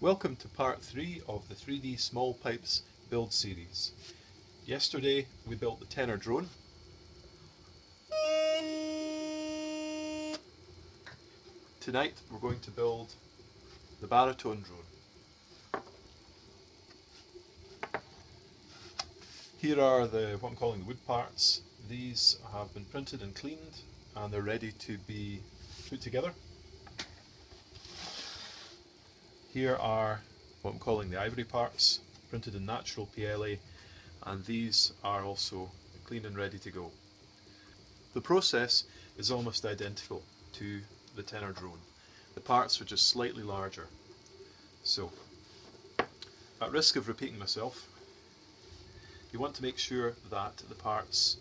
Welcome to part 3 of the 3D Small Pipes build series. Yesterday we built the tenor drone. Tonight we're going to build the baritone drone. Here are what I'm calling the wood parts. These have been printed and cleaned and they're ready to be put together. Here are what I'm calling the ivory parts, printed in natural PLA, and these are also clean and ready to go. The process is almost identical to the tenor drone. The parts are just slightly larger. So, at risk of repeating myself, you want to make sure that the parts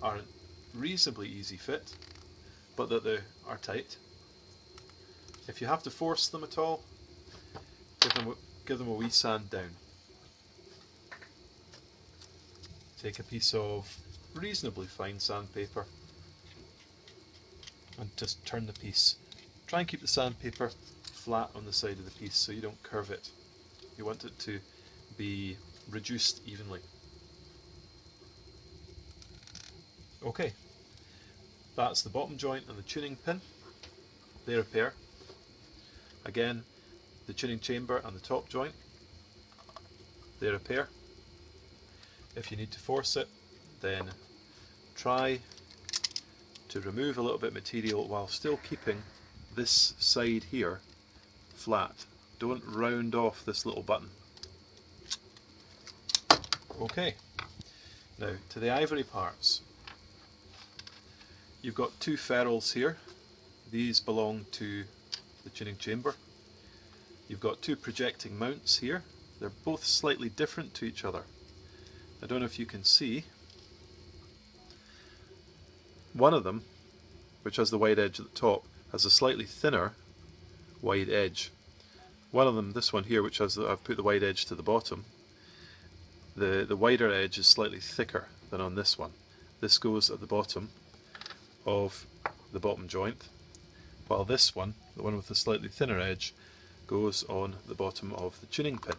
are a reasonably easy fit, but that they are tight. If you have to force them at all, give them a wee sand down. Take a piece of reasonably fine sandpaper and just turn the piece. Try and keep the sandpaper flat on the side of the piece so you don't curve it. You want it to be reduced evenly. Okay, that's the bottom joint and the tuning pin. They're a pair. Again, the tuning chamber and the top joint, they're a pair. If you need to force it, then try to remove a little bit of material while still keeping this side here flat. Don't round off this little button. Okay, now to the ivory parts. You've got two ferrules here. These belong to the tuning chamber. You've got two projecting mounts here. They're both slightly different to each other. I don't know if you can see. One of them, which has the wide edge at the top, has a slightly thinner wide edge. One of them, this one here, which has I've put the wide edge to the bottom, the wider edge is slightly thicker than on this one. This goes at the bottom of the bottom joint, while this one, the one with the slightly thinner edge, goes on the bottom of the tuning pin.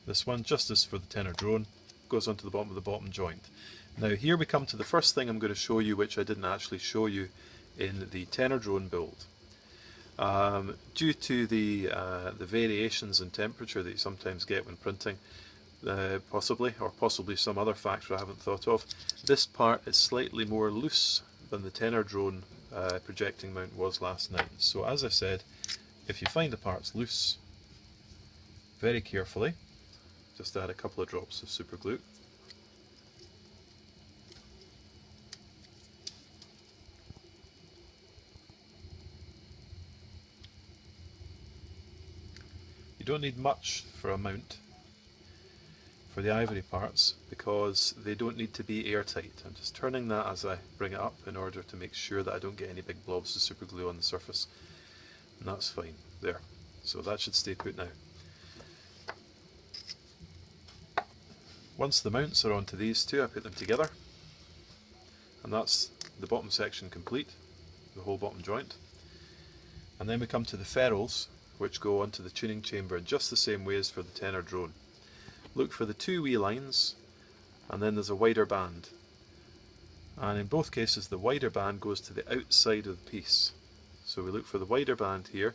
This one, just as for the tenor drone, goes onto the bottom of the bottom joint. Now here we come to the first thing I'm going to show you, which I didn't actually show you in the tenor drone build. Due to the variations in temperature that you sometimes get when printing, possibly some other factor I haven't thought of, this part is slightly more loose than the tenor drone projecting mount was last night. So as I said, if you find the parts loose, very carefully, just add a couple of drops of super glue. You don't need much for a mount for the ivory parts because they don't need to be airtight. I'm just turning that as I bring it up in order to make sure that I don't get any big blobs of super glue on the surface, and that's fine there. So that should stay put now. Once the mounts are onto these two, I put them together, and that's the bottom section complete, the whole bottom joint. And then we come to the ferrules, which go onto the tuning chamber in just the same way as for the tenor drone. Look for the two wee lines, and then there's a wider band. And in both cases the wider band goes to the outside of the piece. So we look for the wider band here,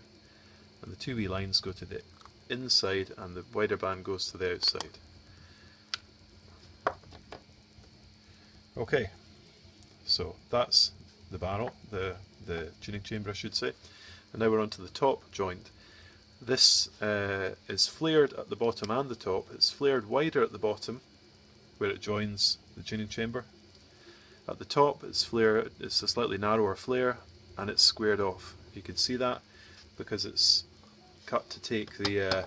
and the two wee lines go to the inside and the wider band goes to the outside. Okay, so that's the barrel, the tuning chamber I should say. And now we're on to the top joint. This is flared at the bottom and the top. It's flared wider at the bottom where it joins the tuning chamber. At the top it's a slightly narrower flare, and it's squared off. You can see that because it's cut to take the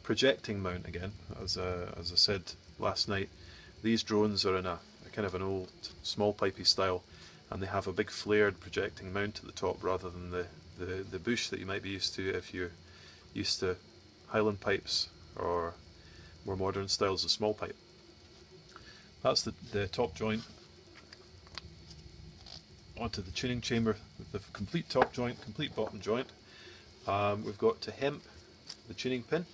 projecting mount again. As I said last night, these drones are in a kind of an old small pipey style, and they have a big flared projecting mount at the top rather than the bush that you might be used to if you're used to Highland pipes or more modern styles of small pipe. That's the top joint onto the tuning chamber, the complete top joint, complete bottom joint. We've got to hemp the tuning pin,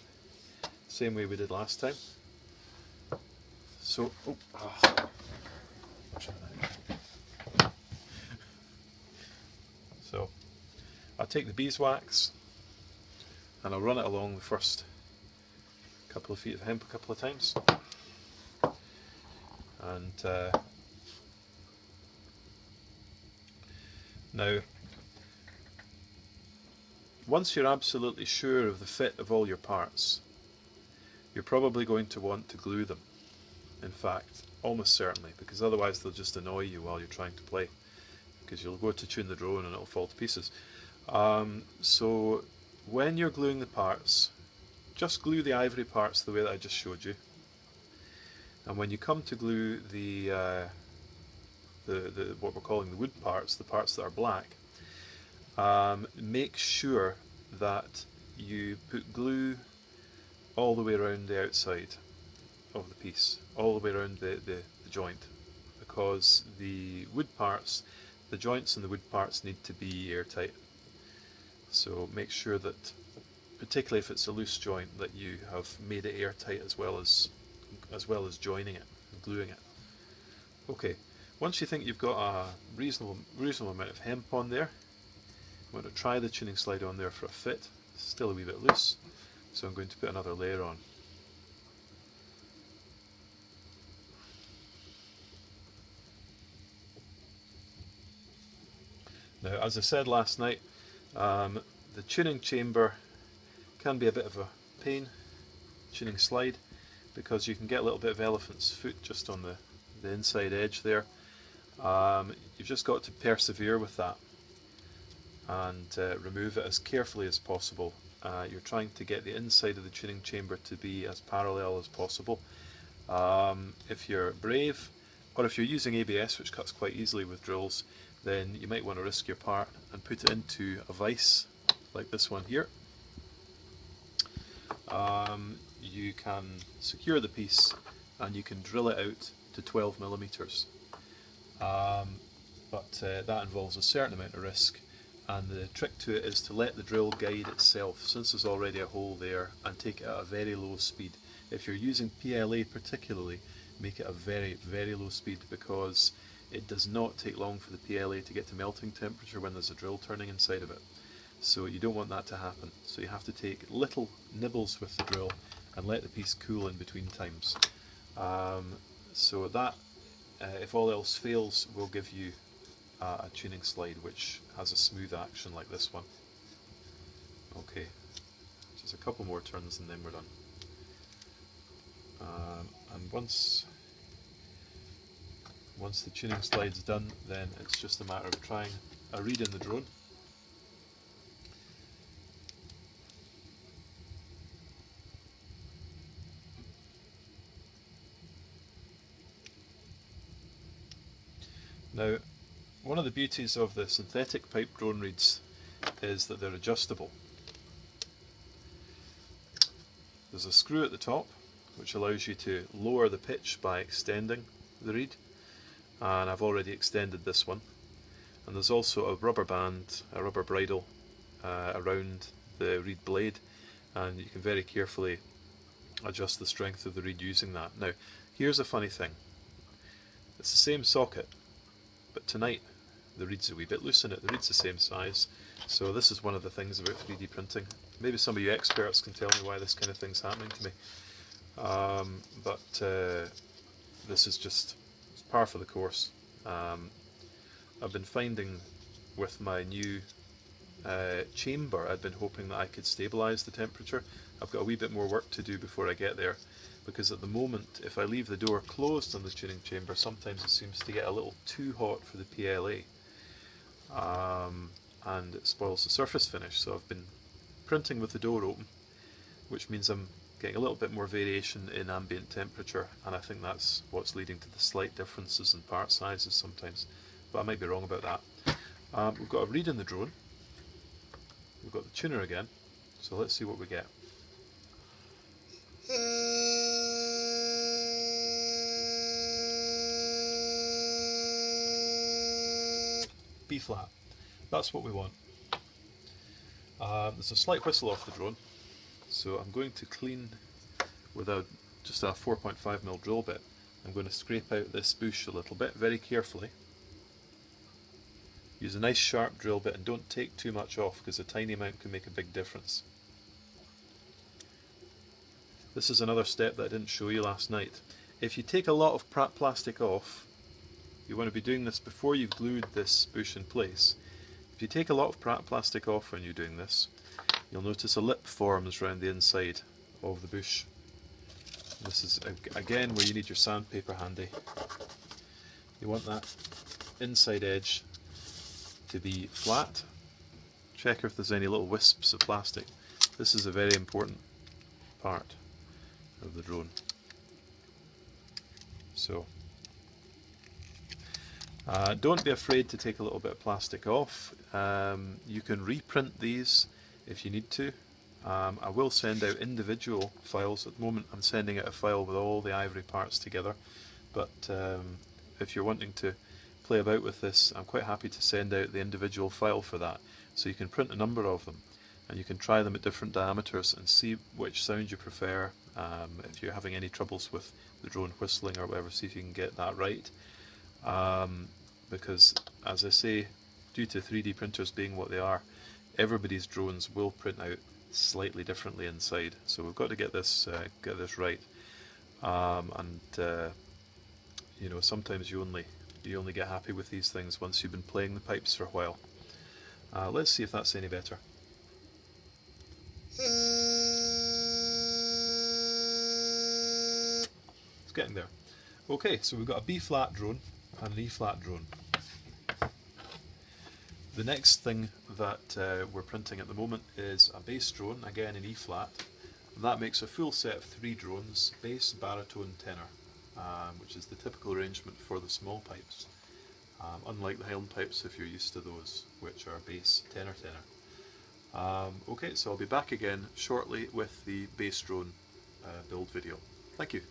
same way we did last time. So, so I'll take the beeswax and I'll run it along the first couple of feet of hemp a couple of times. And now, once you're absolutely sure of the fit of all your parts, you're probably going to want to glue them. In fact, almost certainly, because otherwise they'll just annoy you while you're trying to play, because you'll go to tune the drone and it'll fall to pieces. So when you're gluing the parts, just glue the ivory parts the way that I just showed you. And when you come to glue the what we're calling the wood parts, the parts that are black, make sure that you put glue all the way around the outside of the piece, all the way around the joint, because the wood parts, the joints in the wood parts need to be airtight. So make sure that, particularly if it's a loose joint, that you have made it airtight as well as joining it and gluing it. Okay, once you think you've got a reasonable amount of hemp on there, I'm going to try the tuning slide on there for a fit. It's still a wee bit loose, so I'm going to put another layer on. Now, as I said last night, the tuning chamber can be a bit of a pain, tuning slide, because you can get a little bit of elephant's foot just on the inside edge there. You've just got to persevere with that and remove it as carefully as possible. You're trying to get the inside of the tuning chamber to be as parallel as possible. If you're brave, or if you're using ABS, which cuts quite easily with drills, then you might want to risk your part and put it into a vise like this one here. You can secure the piece and you can drill it out to 12 millimeters. But that involves a certain amount of risk, and the trick to it is to let the drill guide itself, since there's already a hole there, and take it at a very low speed. If you're using PLA particularly, make it a very, very low speed, because it does not take long for the PLA to get to melting temperature when there's a drill turning inside of it. So you don't want that to happen. So you have to take little nibbles with the drill and let the piece cool in between times. So that, if all else fails, will give you a tuning slide which has a smooth action like this one. Okay, just a couple more turns and then we're done. And once the tuning slide's done, then it's just a matter of trying a read in the drone. Now, one of the beauties of the synthetic pipe drone reeds is that they're adjustable. There's a screw at the top which allows you to lower the pitch by extending the reed, and I've already extended this one. And there's also a rubber band, a rubber bridle around the reed blade, and you can very carefully adjust the strength of the reed using that. Now, here's a funny thing. It's the same socket, but tonight the reed's a wee bit loose in it. The reed's the same size, so this is one of the things about 3D printing. Maybe some of you experts can tell me why this kind of thing's happening to me. This is just par for the course. I've been finding with my new chamber, I'd been hoping that I could stabilise the temperature. I've got a wee bit more work to do before I get there, because at the moment, if I leave the door closed on the tuning chamber, sometimes it seems to get a little too hot for the PLA, and it spoils the surface finish. So I've been printing with the door open, which means I'm getting a little bit more variation in ambient temperature, and I think that's what's leading to the slight differences in part sizes sometimes, but I might be wrong about that. We've got a reed in the drone, we've got the tuner again, so let's see what we get. B flat, that's what we want. There's a slight whistle off the drone, so I'm going to clean with just a 4.5mm drill bit. I'm going to scrape out this bush a little bit, very carefully. Use a nice sharp drill bit and don't take too much off, because a tiny amount can make a big difference. This is another step that I didn't show you last night. If you take a lot of plastic off, you want to be doing this before you've glued this bush in place. If you take a lot of plastic off when you're doing this, you'll notice a lip forms around the inside of the bush. This is again where you need your sandpaper handy. You want that inside edge to be flat. Check if there's any little wisps of plastic. This is a very important part of the drone. So don't be afraid to take a little bit of plastic off. You can reprint these if you need to. I will send out individual files. At the moment I'm sending out a file with all the ivory parts together, but if you're wanting to play about with this, I'm quite happy to send out the individual file for that, so you can print a number of them and you can try them at different diameters and see which sound you prefer. If you're having any troubles with the drone whistling or whatever, see if you can get that right. Because as I say, due to 3D printers being what they are, everybody's drones will print out slightly differently inside, so we've got to get this right. You know, sometimes you only get happy with these things once you've been playing the pipes for a while. Let's see if that's any better. It's getting there. Okay, so we've got a B flat drone and an E flat drone. The next thing that we're printing at the moment is a bass drone, again in E flat. That makes a full set of 3 drones: bass, baritone, tenor, which is the typical arrangement for the small pipes. Unlike the Highland pipes, if you're used to those, which are bass, tenor, tenor. Okay, so I'll be back again shortly with the bass drone build video. Thank you.